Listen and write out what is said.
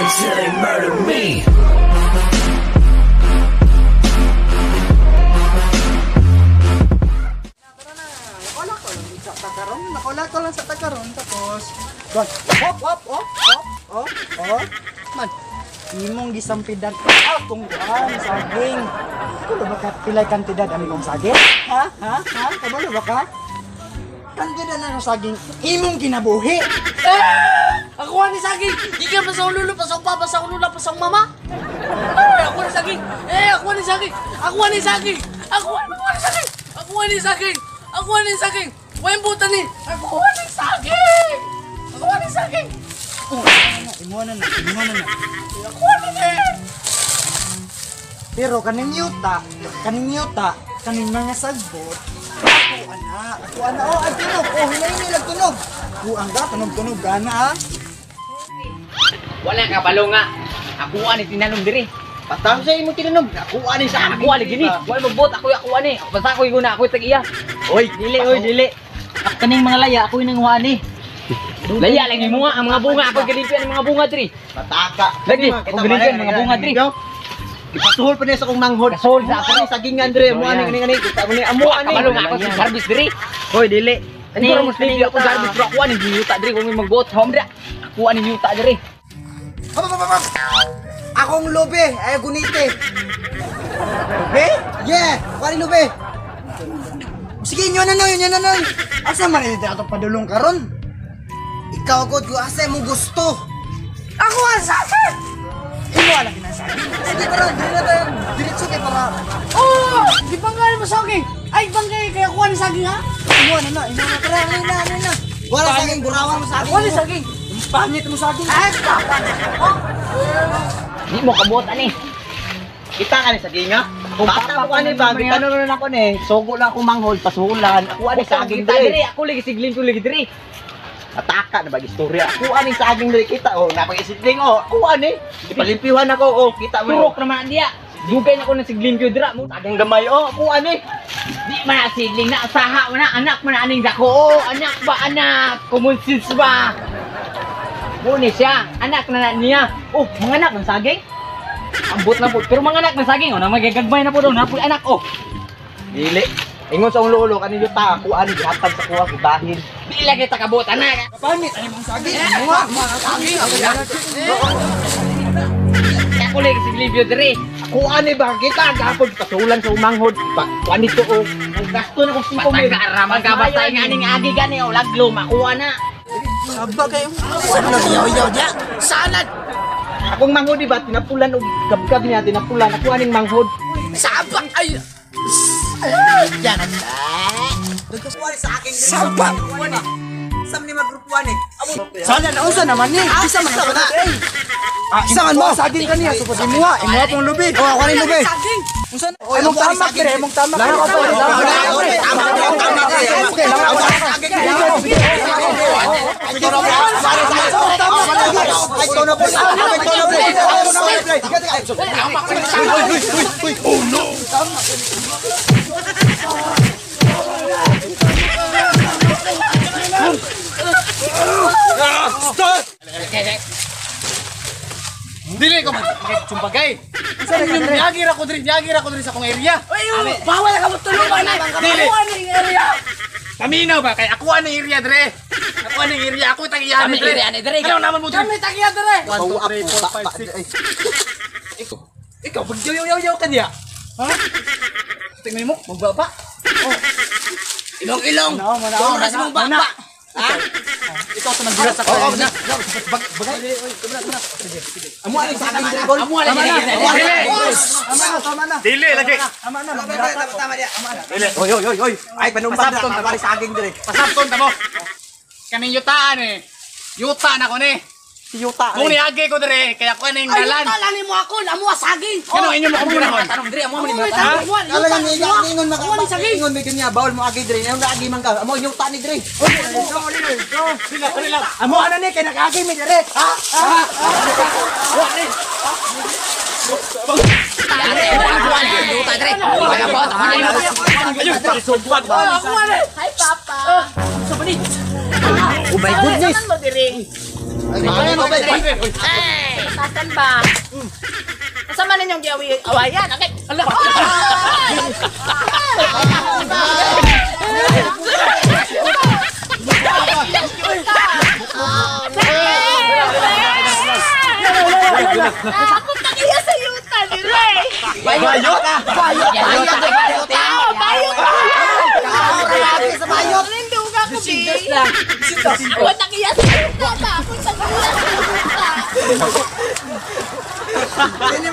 until they murder me. Nakulat ko lang sa takaron tapos man imong gisampidan akong kuan saging. Kulo ba ka pilay kantidad amigong saging? Ha? Kabalo ba ka? Kantidad na ng saging imong ginabuhi. Ako ni saging. Di ka pa sa ulo pa sa papa sa ulo pa sa mama. Ako ni saging. Ako ni saging. Ako ni saging. Ako ni saging. Ako ni saging. Ako ni saging. Wayan buta ni. Ako ni saging. Ako ni saging. Imo na. Ako ni. Pero kaning yuta, kaning mga sagbot, ako ana, ay tunog, hinay nila tunog. Kuang ga, tunog gana ha. Wala ka balo nga. Ako ani tinanong diri. Patang sa imo tinanong, ako ani sa Ako ani gini. Wala magbot ako ani. Basta ako iguna ako tag iya. Oy, dili. Ako kaning mga laya ako nang wani. Laya lagi mo nga ang mga bunga ako galipian ang mga bunga diri. Mataka. Lagi, ako galipian mga bunga diri. Ipasuhol pa niya sa kong manghod. Kasol sa Ako ni sagingan dire, mo ani kita mo ni amo ani. Kabalo nga ako sa service diri. Hoy, dili. Ani ko mas libi ako service pero ako ani yuta diri kung may magbot home dira. Ako ani yuta diri. Akong lobe, ay gunite. Lobe? Yeah, pari lobe. Sige, yun na noy. Asa man ito atong padulong karon? Ikaw gud ko asa mo gusto. Ako ang saging. Imo ala kinasabi. Sige tara, diretso kay para. Oh, di bangay mo saging. Ay bangay kaya ako ni saging ha. Imo na tara, na. Wala saging burawan mo saging. Ako ni saging. Pangit mo saging. Ay, papa. Di mo kabot ani. Kita ka ni saging ha. Kung bata mo ani ba, gitano na ako ni. Sugo lang ako manghod, pasulan. Ako ani saging diri. Ako lagi sigling ko lagi diri. Ataka na ba istorya? Ako ani saging diri kita oh, napag-isidling oh. Ako ani. Ipalimpiwan ako oh, kita mo. Turok naman diya. Dugay na ko ng sigling ko dira mo. Saging gamay oh, ako ani. Di man sigling na saha man anak man aning dako. Oh, anak ba anak? Common sense ba? Muni siya, anak na niya. Oh, mga anak ng saging. Ambot na po. Pero mga anak ng saging oh, na magagagmay na po daw napoy anak oh. Dili. Ingon sa ulo kanino ta ako ani gihatag sa kuha gibahin. Di lagi ta kabot anak. Kapamit ani mong saging. Mga saging ako yan. Ako lagi sigling ko diri. Ako ani ba kita gapon pasulan sa umanghod. Kuan dito oh. Ang gasto na ko 5 Patay mil. ka araman ka basta nga ning agi gani oh laglo makuha na. Aba kayo. Yaw dia. Salad. Akong manghod di ba tinapulan og gabgab niya tinapulan ako aning manghod. Saba. Ay. Yan ang Kuan sa akin din. Saba. Sam ni magrupuan eh. Sana na usa naman ni. Isa man na. Isa man mo saging kaniya supod imo ha. Imo akong lubi. Oh, ako rin lubi. Saging. Unsa? Imong tamak dire, imong tamak. Lang ako Oh no! Stop! Dili ko sumpagay. Niyagir ako diri sa akong area. Bawal ka mo tulungan na. Dili. Ako ang area. Paminaw ba kay ako ang area dire. Ako ang area, ako tagiyan Kami area ni dire. Ano naman mo dire? Kami tagiya dire. 1 2 3 4 5 6. Ikaw pagyaw ka niya. Ha? Tingnan mo, magbaba. Oh. Ilong. Oras mong baba. Ha? Ikaw sa magdira sa kanya. Amo ani saging dire gol. Amo lagi. Tama na. Dili lagi. Tama dia. Dili. Oy. Ay panumbag na pare saging dire. Pasapton ta mo. Kaning yutaan eh. Yuta na ko ni. Si Yuta. Kung niagi ko dire, kaya ko ning Ay, dalan. talani mo ako. Amo saging. Kano inyo mo kung pinahon? Tanong diri amo Amo ni may mata. saging. Kala lang ingon Ako ang saging. ingon may kanya bawal mo agi dire. Ang agi man ka. Amo Yuta ni dire. Sila. Amo ana ni kay nag-agi mi dire. Ha? Yuta diri. Wala ba ta man. Ako ang Hi, Papa. Sa manit. Oh my goodness. Naman mo diri. Ay, Ay, mga ay, Hey! Kan ba? Kasama ninyong awayan. Okay. Ala. Ako takiya sa yuta ni Ray. Bayot? Bayot. Sa bayot. Nindog ako, Bi. Ako takiya sa yuta ba? Ako takiya sa yuta. Dili